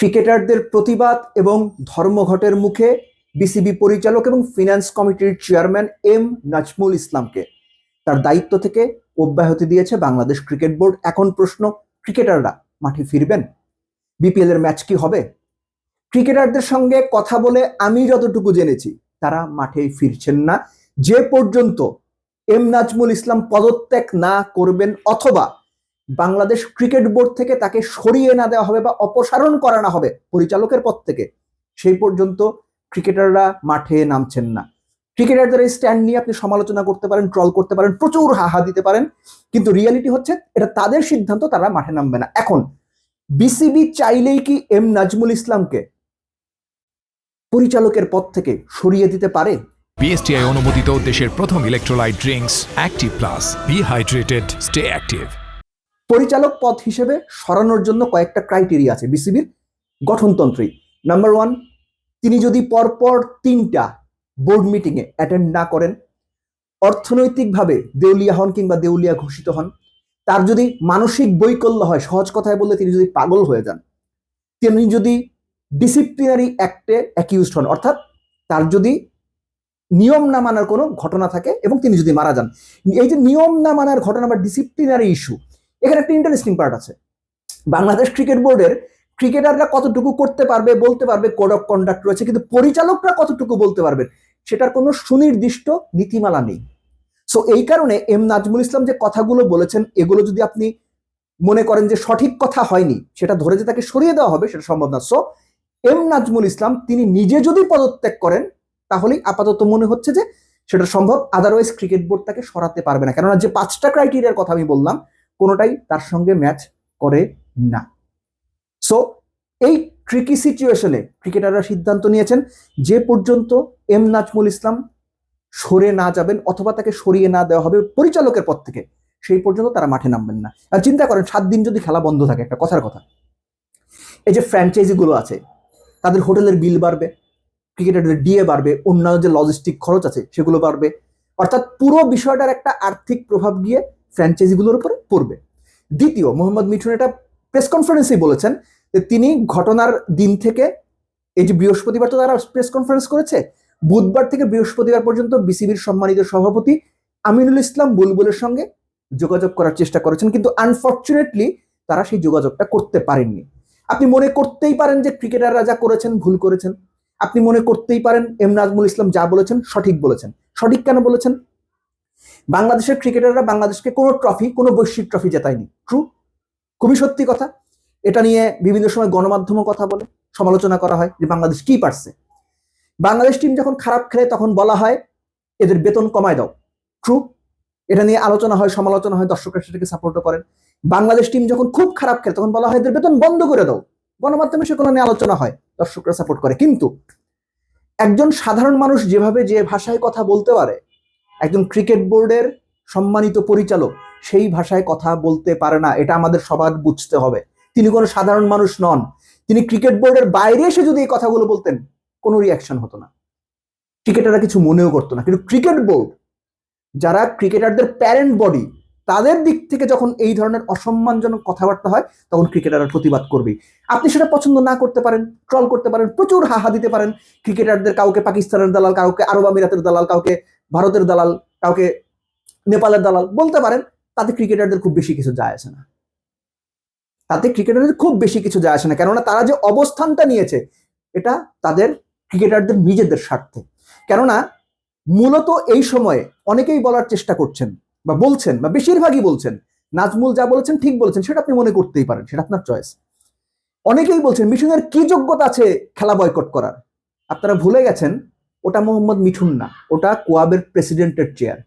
ক্রিকেটারদের প্রতিবাদ এবং ধর্মঘটের মুখে বিসিবি পরিচালক এবং ফিনান্স কমিটির চেয়ারম্যান এম নাজমুল ইসলামকে তার দায়িত্ব থেকে অব্যাহতি দিয়েছে বাংলাদেশ ক্রিকেট বোর্ড। এখন প্রশ্ন, ক্রিকেটাররা মাঠে ফিরবেন? বিপিএল এর ম্যাচ কি হবে? ক্রিকেটারদের সঙ্গে কথা বলে আমি যতটুকু জেনেছি তারা মাঠে ফিরছেন না যে পর্যন্ত এম নাজমুল ইসলাম পদত্যাগ না করবেন অথবা বাংলাদেশ ক্রিকেট বোর্ড থেকে তাকে সরিয়ে না দেওয়া হবে বা অপসারণ করা না হবে পরিচালকের পদ থেকে, সেই পর্যন্ত ক্রিকেটাররা মাঠে নামছেন না। ক্রিকেটারদের এই স্ট্যান্ড নিয়ে আপনি সমালোচনা করতে পারেন, ট্রল করতে পারেন, প্রচুর হাহা দিতে পারেন, কিন্তু রিয়ালিটি হচ্ছে এটা তাদের সিদ্ধান্ত, তারা মাঠে নামবে না। এখন বিসিবি চাইলেই কি এম নাজমুল ইসলামকে পরিচালকের পদ থেকে সরিয়ে দিতে পারে? বিএসটিআই অনুমোদিত দেশের প্রথম electrolyte drinks Active Plus, be hydrated, stay active. পরিচালক পদ হিসেবে সরানোর জন্য কয়েকটা ক্রাইটেরিয়া আছে বিসিবির গঠনতন্ত্রে। নাম্বার 1, তিনি যদি পরপর 3টা বোর্ড মিটিংয়ে অ্যাটেন্ড না করেন, অর্থনৈতিকভাবে দেউলিয়া হন কিংবা দেউলিয়া ঘোষিত হন, তার যদি মানসিক বৈকল্য হয়, সহজ কথায় বললে তিনি যদি পাগল হয়ে যান, তিনি যদি ডিসিপ্লিনারি অ্যাক্টে অ্যাকিউজড হন, অর্থাৎ তার যদি নিয়ম না মানার কোনো ঘটনা থাকে এবং তিনি যদি মারা যান। এই যে নিয়ম না মানার ঘটনা বা ডিসিপ্লিনারি ইস্যু, এখানে একটা ইন্টারেস্টিং পার্ট আছে। বাংলাদেশ ক্রিকেট বোর্ডের ক্রিকেটাররা কতটুকু করতে পারবে, বলতে পারবে, কোড অফ কন্ডাক্ট রয়েছে, কিন্তু পরিচালকরা কতটুকু বলতে পারবেন সেটার কোনো সুনির্দিষ্ট নীতিমালা নেই। সো এই কারণে এম নাজমুল ইসলাম যে কথাগুলো বলেছেন, এগুলো যদি আপনি মনে করেন যে সঠিক কথা হয়নি, সেটা ধরে যে তাকে সরিয়ে দেওয়া হবে, সেটা সম্ভব না। সো এম নাজমুল ইসলাম তিনি নিজে যদি পদত্যাগ করেন তাহলেই আপাতত মনে হচ্ছে যে সেটা সম্ভব, আদারওয়াইজ ক্রিকেট বোর্ড তাকে সরাতে পারবে না, কেননা যে 5টা ক্রাইটেরিয়ার কথা আমি বললাম কোনোটাই তার সঙ্গে ম্যাচ করে না। সো এই ট্রিকি সিচুয়েশনে ক্রিকেটাররা সিদ্ধান্ত নিয়েছেন যে পর্যন্ত এম নাজমুল ইসলাম সরে না যাবেন অথবা তাকে সরিয়ে না দেওয়া হবে পরিচালকের পদ থেকে, সেই পর্যন্ত তারা মাঠে নামবেন না। আর চিন্তা করেন 7 দিন যদি খেলা বন্ধ থাকে, একটা কথার কথা, এই যে ফ্র্যাঞ্চাইজিগুলো আছে তাদের হোটেলের বিল বাড়বে, ক্রিকেটারদের ডিএ বাড়বে, অন্যান্য যে লজিস্টিক খরচ আছে সেগুলো বাড়বে, অর্থাৎ পুরো বিষয়টার একটা আর্থিক প্রভাব গিয়ে ফ্র্যাঞ্চাইজিগুলোর উপরে পড়বে। দ্বিতীয়, মোহাম্মদ মিঠুন এটা প্রেস কনফারেন্সেই বলেছেন যে তিনি ঘটনার দিন থেকে, এই যে বৃহস্পতিবার তো তারা প্রেস কনফারেন্স করেছে, বুধবার থেকে বৃহস্পতিবার পর্যন্ত বিসিবির সম্মানিত সভাপতি আমিনুল ইসলাম বুলবুলের সঙ্গে যোগাযোগ করার চেষ্টা করেছেন, কিন্তু আনফর্চুনেটলি তারা সেই যোগাযোগটা করতে পারেননি। আপনি মনে করতেই পারেন যে ক্রিকেটাররা যা করেছেন ভুল করেছেন, আপনি মনে করতেই পারেন এম নাজমুল ইসলাম যা বলেছেন সঠিক বলেছেন। সঠিক কেন বলেছেন? বাংলাদেশের ক্রিকেটাররা বাংলাদেশকে কোনো ট্রফি, কোনো বৈশ্বিক ট্রফি জেতায়নি, ট্রু, খুবই সত্যি কথা। এটা নিয়ে বিভিন্ন সময় গণমাধ্যমও কথা বলে, সমালোচনা করা হয় যে বাংলাদেশ কি পারছে। বাংলাদেশ টিম যখন খারাপ খেলে তখন বলা হয় এদের বেতন কমায় দাও, ট্রু, এটা নিয়ে আলোচনা হয়, সমালোচনা হয়, দর্শকরা সেটাকে সাপোর্টও করেন। বাংলাদেশ টিম যখন খুব খারাপ খেলে তখন বলা হয় এদের বেতন বন্ধ করে দাও, গণমাধ্যমে সেগুলো নিয়ে আলোচনা হয়, দর্শকরা সাপোর্ট করে। কিন্তু একজন সাধারণ মানুষ যেভাবে যে ভাষায় কথা বলতে পারে, একজন ক্রিকেট বোর্ডের সম্মানিত পরিচালক সেই ভাষায় কথা বলতে পারে না, এটা আমাদের সবার বুঝতে হবে। তিনি কোনো সাধারণ মানুষ নন। তিনি ক্রিকেট বোর্ডের বাইরে এসে যদি এই কথাগুলো বলতেন কোনো রিয়াকশন হতো না, ক্রিকেটাররা কিছু মনেও করতো না। কিন্তু ক্রিকেট বোর্ড, যারা ক্রিকেটারদের প্যারেন্ট বডি, তাদের দিক থেকে যখন এই ধরনের অসম্মানজনক কথাবার্তা হয় তখন ক্রিকেটাররা প্রতিবাদ করবেই। আপনি সেটা পছন্দ না করতে পারেন, ট্রল করতে পারেন, প্রচুর হাহা দিতে পারেন ক্রিকেটারদের, কাউকে পাকিস্তানের দালাল, কাউকে আরব আমিরাতের দালাল, কাউকে ভারতের দালাল, কাউকে নেপালের দালাল বলতে পারেন, তাতে ক্রিকেটারদের খুব বেশি কিছু যায় আসে না, তাতে ক্রিকেটারদের খুব বেশি কিছু যায় আসে না, কেননা তারা যে অবস্থানটা নিয়েছে এটা তাদের ক্রিকেটারদের নিজেদের স্বার্থে। কেননা মূলত এই সময়ে অনেকেই বলার চেষ্টা করছেন বা বলছেন বা বেশিরভাগই বলছেন নাজমুল যা বলেছেন ঠিক বলেছেন, সেটা আপনি মনে করতেই পারেন, সেটা আপনার চয়েস। অনেকেই বলছেন মিঠুনের কি যোগ্যতা আছে খেলা বয়কট করার। আপনারা ভুলে গেছেন ওটা মোহাম্মদ মিঠুন না, ওটা কোয়াবের প্রেসিডেন্টের চেয়ার।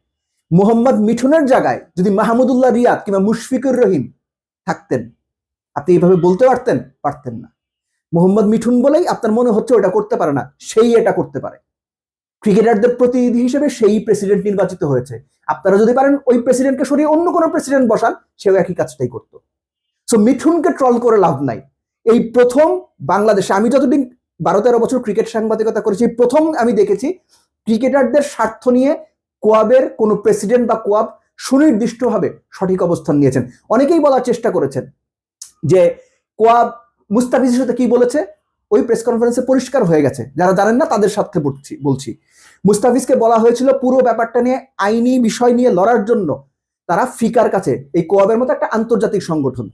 মোহাম্মদ মিঠুনের জায়গায় যদি মাহমুদুল্লাহ রিয়াদ কিংবা মুশফিকুর রহিম থাকতেন আপনি এইভাবে বলতে পারতেন? পারতেন না। মোহাম্মদ মিঠুন বলেই আপনার মনে হচ্ছে ওটা করতে পারে না, সেই এটা করতে পারে। ক্রিকেটারদের প্রতিনিধি হিসেবে সেই প্রেসিডেন্ট নির্বাচিত হয়েছে। আপনারা যদি পারেন ওই প্রেসিডেন্টকে সরিয়ে অন্য কোনো প্রেসিডেন্ট বসান, সেও একই কাজটাই করতো। সো মিঠুনকে ট্রল করে লাভ নাই। এই প্রথম বাংলাদেশে, আমি যতদিন 12-13 বছর ক্রিকেট সাংবাদিকতা করেছি, প্রথম আমি দেখেছি ক্রিকেটারদের স্বার্থ নিয়ে কোয়াবের কোনো প্রেসিডেন্ট বা কোয়াব সুনির্দিষ্টভাবে সঠিক অবস্থান নিয়েছেন। অনেকেই বলার চেষ্টা করেছেন যে কোয়াব মুস্তাফিজের সাথে কি বলেছে ওই প্রেস কনফারেন্সে পরিষ্কার হয়ে গেছে, যারা জানেন না তাদের সাথে বলছি। মুস্তাফিজকে বলা হয়েছিল পুরো ব্যাপারটা নিয়ে আইনি বিষয় নিয়ে লড়ার জন্য তারা ফিকার কাছে, এই কোয়াবের মতো একটা আন্তর্জাতিক সংগঠন,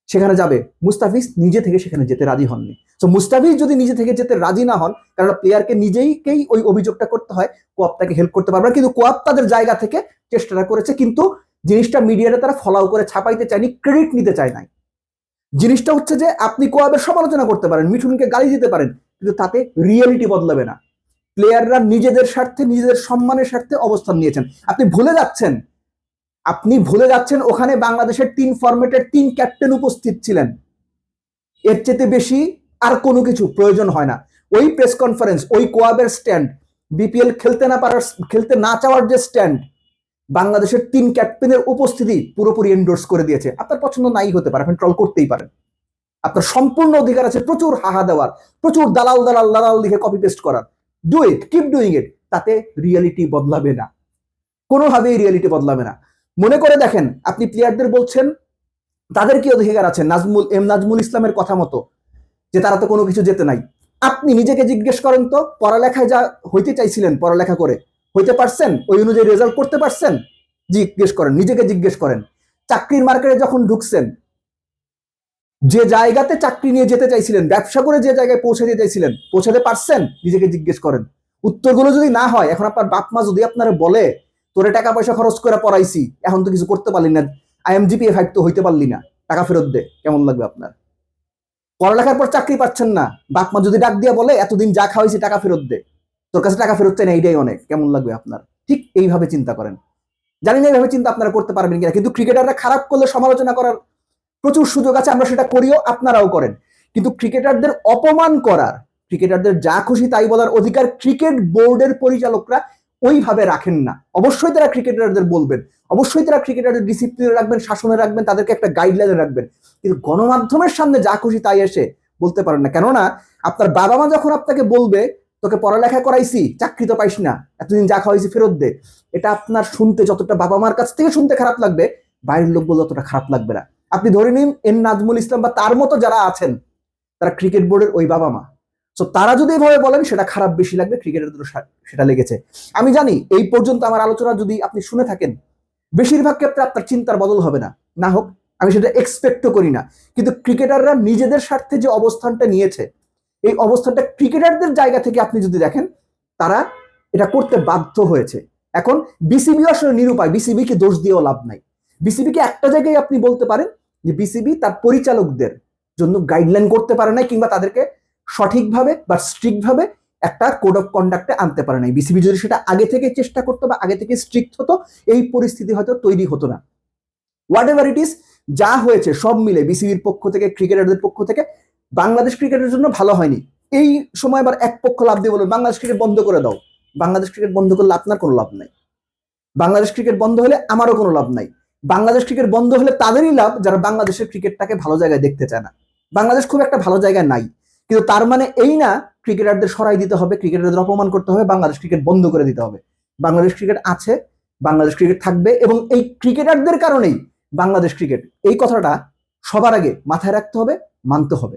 সেখানে যাবে। মুস্তাফিজ নিজে থেকে সেখানে যেতে রাজি হননি। তো মুস্তাফিজ যদি নিজে থেকে যেতে রাজি না হন, কারণ প্লেয়ারকে নিজেইকেই ওই অভিযোগটা করতে হয়, কোয়াব তাকে হেল্প করতে পারবে না। কিন্তু কোয়াব তাদের জায়গা থেকে চেষ্টাটা করেছে, কিন্তু জিনিসটা মিডিয়াতে তারা ফলাও করে ছাপাইতে চায়নি, ক্রেডিট নিতে চায় নাই। জিনিসটা হচ্ছে যে আপনি কোয়াবের সমালোচনা করতে পারেন, মিঠুনকে গালি দিতে পারেন, কিন্তু তাতে রিয়েলিটি বদলাবে না। প্লেয়াররা নিজেদের স্বার্থে, নিজেদের সম্মানের স্বার্থে অবস্থান নিয়েছেন। আপনি ভুলে যাচ্ছেন ওখানে বাংলাদেশের 3 ফরম্যাটের 3 ক্যাপ্টেন উপস্থিত ছিলেন। এর চেয়ে বেশি আর কোনো কিছু প্রয়োজন হয় না। ওই প্রেস কনফারেন্স, ওই কোয়াবের স্ট্যান্ড, বিপিএল খেলতে না চাওয়ার যে স্ট্যান্ড, বাংলাদেশের 3 ক্যাপ্টেনের উপস্থিতি পুরোপুরি এন্ডোর্স করে দিয়েছে। আপনার পছন্দ নাই হতে পারে, আপনি ট্রল করতেই পারেন, আপনার সম্পূর্ণ অধিকার আছে প্রচুর হাহা দেওয়ার, প্রচুর দালাল লিখে কপি পেস্ট করার। Do it, keep doing it. তাতে রিয়েলিটি বদলাবে না, কোনোভাবেই রিয়েলিটি বদলাবে না। মনে করে দেখেন, আপনি প্লেয়ারদের বলছেন তাদের কি অধিকার আছে নাজমুল ইসলামের কথা মতো, যে তারা তো কোনো কিছু যেতে নাই। আপনি নিজেকে জিজ্ঞেস করেন তো, পড়ালেখায় যা হইতে চাইছিলেন পড়ালেখা করে হইতে পারছেন? ওই অনুযায়ী রেজাল্ট করতে পারছেন? জিজ্ঞেস করেন, নিজেকে জিজ্ঞেস করেন। চাকরির মার্কেটে যখন ঢুকছেন, যে জায়গাতে চাকরি নিয়ে যেতে চাইছিলেন, ব্যবসা করে যে জায়গায় পৌঁছাতে চাইছিলেন, পৌঁছাতে পারছেন? নিজেকে জিজ্ঞেস করেন। উত্তরগুলো যদি না হয়, এখন আপনার বাপ মা যদি আপনারা বলে তোরে টাকা পয়সা খরচ করে পড়াইছি, এখন তো কিছু করতে পারলি না, IMGPA 5 তো হইতে পারলি না, টাকা ফেরত দে, কেমন লাগবে আপনার? পড়ালেখার পর চাকরি পাচ্ছেন না, বাপ মা যদি ডাক দিয়ে বলে এতদিন যা খাওয়াইছি টাকা ফেরত দে, তোর কাছে টাকা ফেরত চাই না, এইটাই অনেক, কেমন লাগবে আপনার? ঠিক এইভাবে চিন্তা করেন। জানি না এইভাবে চিন্তা আপনারা করতে পারবেন কিনা, কিন্তু ক্রিকেটাররা খারাপ করলে সমালোচনা করার প্রচুর সুযোগ আছে, আমরা সেটা করিও, আপনারাও করেন। কিন্তু ক্রিকেটারদের অপমান করার, ক্রিকেটারদের যা খুশি তাই বলার অধিকার ক্রিকেট বোর্ডের পরিচালকরা ওইভাবে রাখেন না। অবশ্যই তারা ক্রিকেটারদের বলবেন, অবশ্যই তারা ক্রিকেটারদের ডিসিপ্লিনে রাখবেন, শাসনে রাখবেন, তাদেরকে একটা গাইডলাইনে রাখবেন, কিন্তু গণমাধ্যমের সামনে যা খুশি তাই এসে বলতে পারেন না। কেননা আপনার বাবা মা যখন আপনাকে বলবে তোকে পড়ালেখা করাইছি, চাকরি তো পাইস না, এতদিন যা খাওয়াইছি ফেরত দে, এটা আপনার শুনতে যতটা বাবা মার কাছ থেকে শুনতে খারাপ লাগবে, বাইরের লোক বললে অতটা খারাপ লাগবে না। আপনি ধরে নিন নাজমুল ইসলাম বা তার মতো যারা আছেন, তারা ক্রিকেট বোর্ডের ওই বাবা মা, তো তারা যদি এভাবে বলেন সেটা খারাপ বেশি লাগবে, ক্রিকেটারদের সেটা লেগেছে। আমি জানি এই পর্যন্ত আমার আলোচনা যদি আপনি শুনে থাকেন, বেশিরভাগ ক্ষেত্রে আপনার চিন্তার বদল হবে না, না হোক, আমি সেটা এক্সপেক্টও করি না। কিন্তু ক্রিকেটাররা নিজেদের স্বার্থে যে অবস্থানটা নিয়েছে, এই অবস্থানটা ক্রিকেটারদের জায়গা থেকে আপনি যদি দেখেন, তারা এটা করতে বাধ্য হয়েছে। এখন বিসিবি আসলে নিরুপায়, বিসিবিকে দোষ দিয়েও লাভ নাই। বিসিবিকে একটা জায়গায় আপনি বলতে পারেন যে বিসিবি তার পরিচালকদের জন্য গাইডলাইন করতে পারে নাই, কিংবা তাদেরকে সঠিকভাবে বা স্ট্রিক্ট ভাবে একটা কোড অফ কন্ডাক্টে আনতে পারে নাই। বিসিবি যদি সেটা আগে থেকে চেষ্টা করতো বা আগে থেকে স্ট্রিক্ট হতো, এই পরিস্থিতি হয়তো তৈরি হতো না। হোয়াট এভার ইট ইজ, যা হয়েছে সব মিলে বিসিবির পক্ষ থেকে, ক্রিকেটারদের পক্ষ থেকে বাংলাদেশ ক্রিকেটের জন্য ভালো হয়নি। এই সময় আবার এক পক্ষ লাভ দিয়ে বলবে বাংলাদেশ ক্রিকেট বন্ধ করে দাও। বাংলাদেশ ক্রিকেট বন্ধ করলে আপনার কোনো লাভ নাই, বাংলাদেশ ক্রিকেট বন্ধ হলে আমারও কোনো লাভ নাই। বাংলাদেশ ক্রিকেট বন্ধ হলে তাদেরই লাভ যারা বাংলাদেশের ক্রিকেটটাকে ভালো জায়গায় দেখতে চায় না। বাংলাদেশ খুব একটা ভালো জায়গায় নাই, কিন্তু তার মানে এই না ক্রিকেটারদের সরাই দিতে হবে, ক্রিকেটারদের অপমান করতে হবে, বাংলাদেশ ক্রিকেট বন্ধ করে দিতে হবে। বাংলাদেশ ক্রিকেট আছে, বাংলাদেশ ক্রিকেট থাকবে, এবং এই ক্রিকেটারদের কারণেই বাংলাদেশ ক্রিকেট, এই কথাটা সবার আগে মাথায় রাখতে হবে, মানতে হবে।